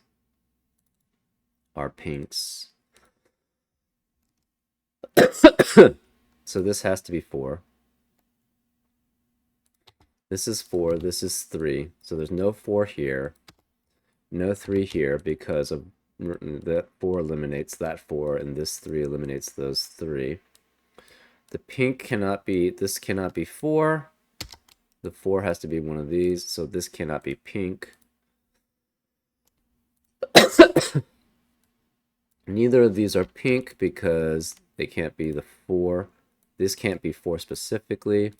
are pinks. So this has to be 4. This is 4, this is 3. So there's no 4 here, no 3 here, because of that 4 eliminates that 4, and this 3 eliminates those 3. The pink cannot be, this cannot be 4. The 4 has to be one of these, so this cannot be pink. Neither of these are pink because they can't be the 4. This can't be 4 specifically.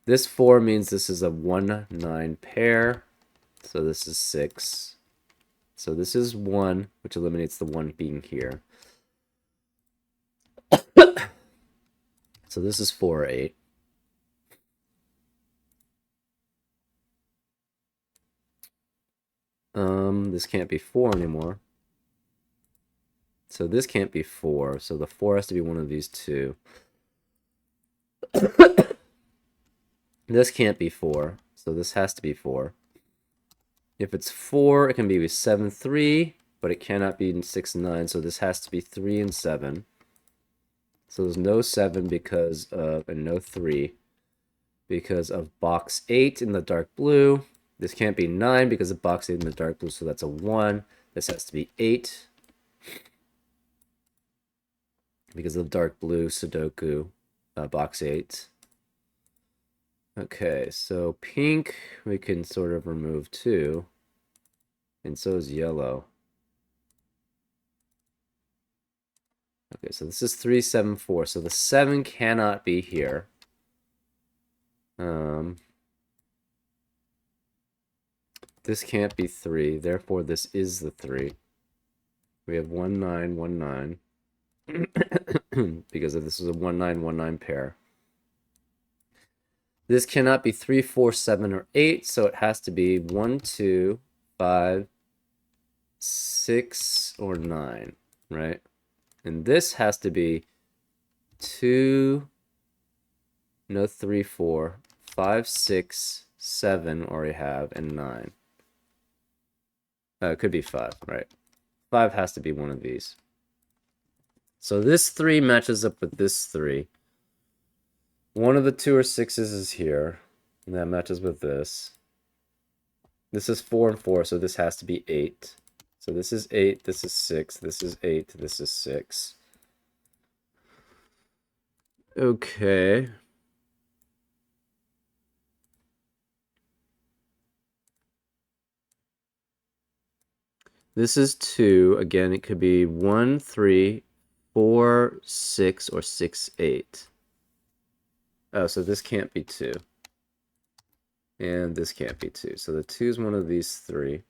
This 4 means this is a 1-9 pair. So this is 6. So this is 1, which eliminates the 1 being here. So this is 4 or 8. This can't be 4 anymore. So this can't be 4. So the 4 has to be one of these two. This can't be 4. So this has to be 4. If it's 4, it can be 7, 3, but it cannot be 6, 9. So this has to be 3 and 7. So there's no 7 because of, and no 3 because of box 8 in the dark blue. This can't be 9 because of box 8 in the dark blue, so that's a 1. This has to be 8 because of dark blue Sudoku, box 8. Okay, so pink we can sort of remove too, and so is yellow. Okay, so this is 3, 7, 4. So the 7 cannot be here. This can't be 3, therefore this is the 3. We have 1, 9, 1, 9. Because if this is a 1, 9, 1, 9 pair. This cannot be 3, 4, 7, or 8, so it has to be 1, 2, 5, 6, or 9, right? And this has to be 2, no 3, 4, 5, 6, 7, or we have, and 9. It could be 5, right? 5 has to be one of these. So this 3 matches up with this 3. One of the 2 or 6s is here, and that matches with this. This is 4 and 4, so this has to be 8. So this is 8, this is 6, this is 8, this is 6. Okay. This is 2. Again, it could be 1, 3, 4, 6, or 6, 8. Oh, so this can't be 2. And this can't be 2. So the 2 is one of these 3.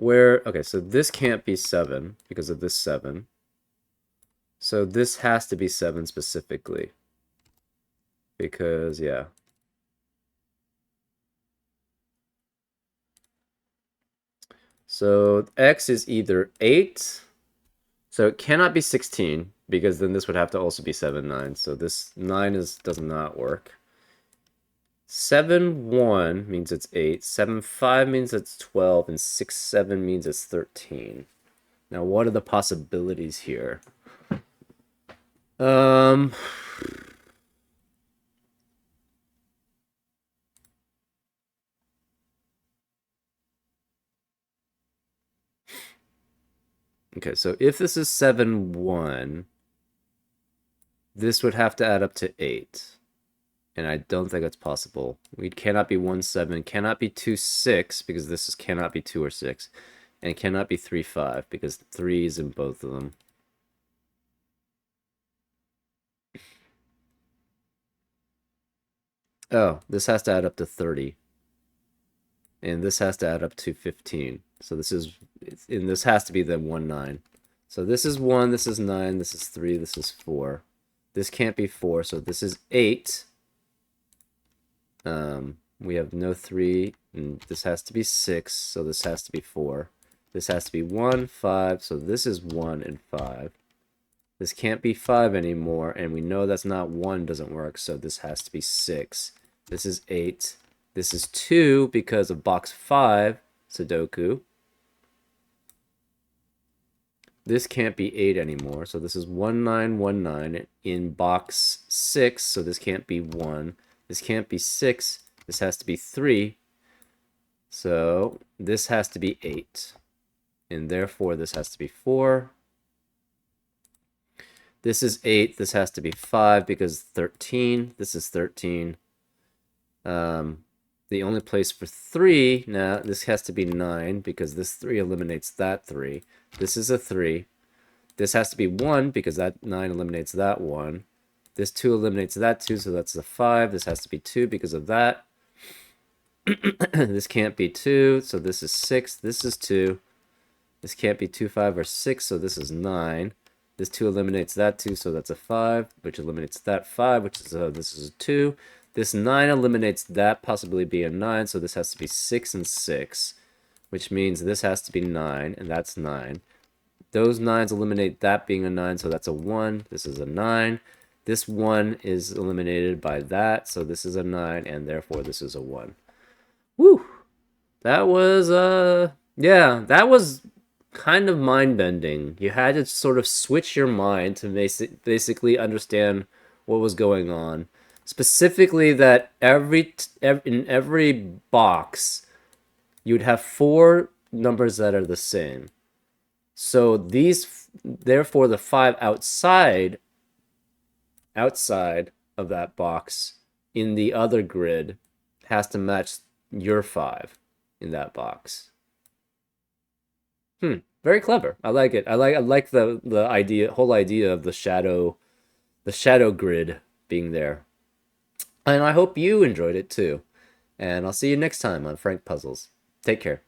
Okay, so this can't be 7 because of this 7. So this has to be 7 specifically. Because, yeah. So x is either 8, so it cannot be 16, because then this would have to also be 7, 9. So this 9 does not work. 7, 1 means it's 8. 7, 5 means it's 12. And 6, 7 means it's 13. Now, what are the possibilities here? Okay, so if this is 7, 1, this would have to add up to 8. And I don't think that's possible. We cannot be 1, 7, cannot be 2, 6, because this cannot be 2 or 6. And it cannot be 3, 5, because 3 is in both of them. Oh, this has to add up to 30. And this has to add up to 15. So this is, and this has to be the 1, 9. So this is 1, this is 9, this is 3, this is 4. This can't be 4, so this is 8. We have no 3, and this has to be 6, so this has to be 4. This has to be 1, 5, so this is 1 and 5. This can't be 5 anymore, and we know that's not 1 doesn't work, so this has to be 6. This is 8. This is 2 because of box 5, Sudoku. This can't be 8 anymore, so this is 1919 in box 6, so this can't be 1. This can't be 6. This has to be 3. So this has to be 8. And therefore, this has to be 4. This is 8. This has to be 5 because 13. This is 13. The only place for 3, now this has to be 9 because this 3 eliminates that 3. This is a 3. This has to be 1 because that 9 eliminates that 1. This 2 eliminates that 2, so that's a 5. This has to be 2 because of that. This can't be 2, so this is 6. This is 2. This can't be 2, 5, or 6, so this is 9. This 2 eliminates that 2, so that's a 5, which eliminates that 5, which is this is a 2. This 9 eliminates that possibly be a 9, so this has to be 6 and 6, which means this has to be 9, and that's 9. Those 9s eliminate that being a 9, so that's a 1. This is a 9. This 1 is eliminated by that, so this is a 9, and therefore this is a 1. Woo! That was, yeah, that was kind of mind-bending. You had to sort of switch your mind to basically understand what was going on. Specifically that in every box, you'd have 4 numbers that are the same. So these, therefore, the 5 outside of that box in the other grid has to match your 5 in that box. Very clever. I like it. I like the whole idea of the shadow grid being there. And I hope you enjoyed it too. And I'll see you next time on Frank Puzzles. Take care.